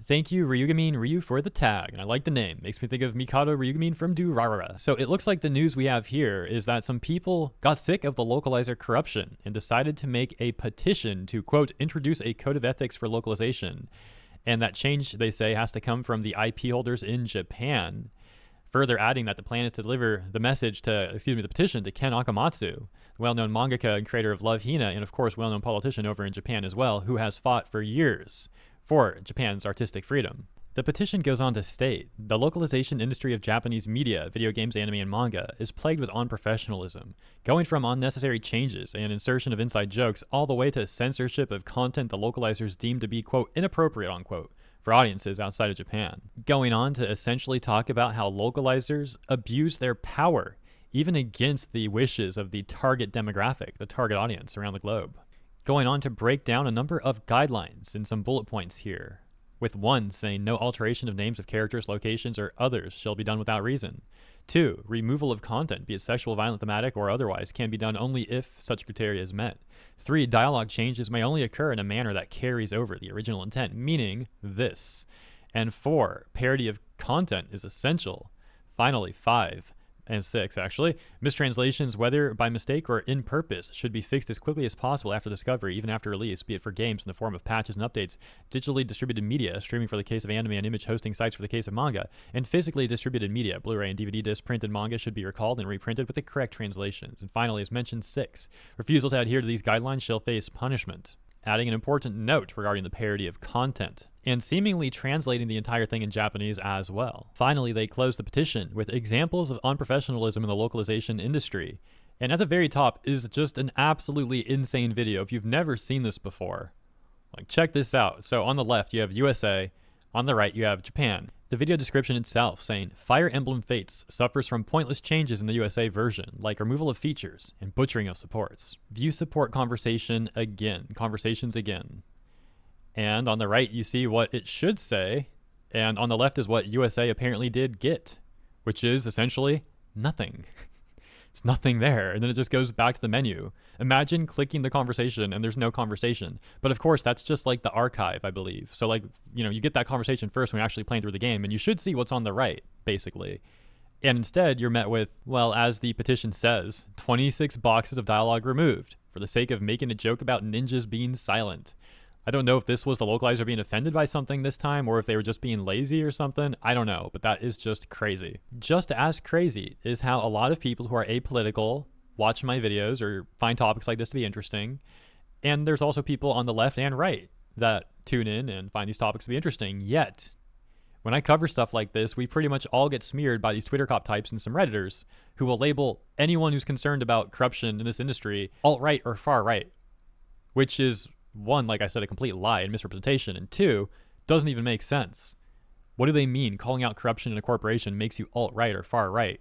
Thank you, Ryugamine Ryu, for the tag. And I like the name. Makes me think of Mikado Ryugamine from Durarara. So it looks like the news we have here is that some people got sick of the localizer corruption and decided to make a petition to, quote, introduce a code of ethics for localization. And that change, they say, has to come from the IP holders in Japan. Further adding that the plan is to deliver the the petition to Ken Akamatsu, the well-known mangaka and creator of Love Hina, and of course well-known politician over in Japan as well, who has fought for years for Japan's artistic freedom. The petition goes on to state, the localization industry of Japanese media, video games, anime, and manga is plagued with unprofessionalism, going from unnecessary changes and insertion of inside jokes all the way to censorship of content the localizers deem to be, quote, inappropriate, unquote, for audiences outside of Japan. Going on to essentially talk about how localizers abuse their power, even against the wishes of the target demographic, the target audience around the globe. Going on to break down a number of guidelines and some bullet points here, with 1 saying no alteration of names of characters, locations, or others shall be done without reason. 2, removal of content, be it sexual, violent, thematic, or otherwise, can be done only if such criteria is met. 3, dialogue changes may only occur in a manner that carries over the original intent, meaning this. And 4, parody of content is essential. Finally, 5, and 6 actually, mistranslations, whether by mistake or in purpose, should be fixed as quickly as possible after discovery, even after release, be it for games in the form of patches and updates, digitally distributed media, streaming for the case of anime and image hosting sites for the case of manga, and physically distributed media, Blu-ray and DVD disc, printed manga should be recalled and reprinted with the correct translations. And finally, as mentioned, 6, refusal to adhere to these guidelines shall face punishment. Adding an important note regarding the parody of content, and seemingly translating the entire thing in Japanese as well. Finally, they close the petition with examples of unprofessionalism in the localization industry. And at the very top is just an absolutely insane video. If you've never seen this before, like, check this out. So on the left, you have USA. On the right, you have Japan. The video description itself saying, Fire Emblem Fates suffers from pointless changes in the USA version, like removal of features and butchering of supports. View support conversations again. And on the right, you see what it should say. And on the left is what USA apparently did get, which is essentially nothing. It's nothing there. And then it just goes back to the menu. Imagine clicking the conversation and there's no conversation. But of course, that's just like the archive, I believe. So like, you get that conversation first when you're actually playing through the game, and you should see what's on the right, basically. And instead, you're met with, well, as the petition says, 26 boxes of dialogue removed for the sake of making a joke about ninjas being silent. I don't know if this was the localizer being offended by something this time, or if they were just being lazy or something. I don't know, but that is just crazy. Just as crazy is how a lot of people who are apolitical watch my videos or find topics like this to be interesting. And there's also people on the left and right that tune in and find these topics to be interesting. Yet, when I cover stuff like this, we pretty much all get smeared by these Twitter cop types and some Redditors who will label anyone who's concerned about corruption in this industry alt-right or far-right, which is, 1, like I said, a complete lie and misrepresentation, and 2, doesn't even make sense. What do they mean calling out corruption in a corporation makes you alt-right or far-right?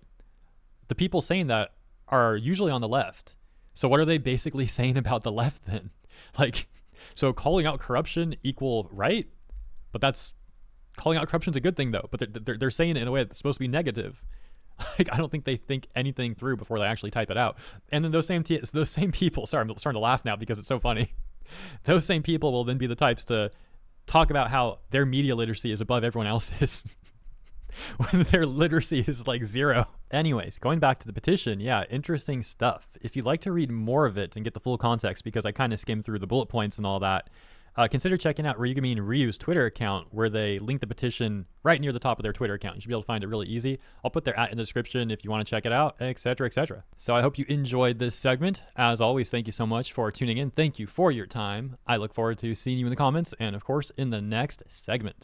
The people saying that are usually on the left. So what are they basically saying about the left then? Like, so calling out corruption equal right? But that's, calling out corruption's a good thing though, but they're saying it in a way that's supposed to be negative. Like, I don't think they think anything through before they actually type it out. And then those same people, sorry, I'm starting to laugh now because it's so funny. Those same people will then be the types to talk about how their media literacy is above everyone else's when their literacy is like 0. Anyways, going back to the petition, yeah, interesting stuff. If you'd like to read more of it and get the full context, because I kind of skimmed through the bullet points and all that, consider checking out Ryugamine Ryu's Twitter account, where they link the petition right near the top of their Twitter account. You should be able to find it really easy. I'll put their @ in the description if you want to check it out, etc., etc. So I hope you enjoyed this segment. As always, thank you so much for tuning in. Thank you for your time. I look forward to seeing you in the comments and, of course, in the next segment.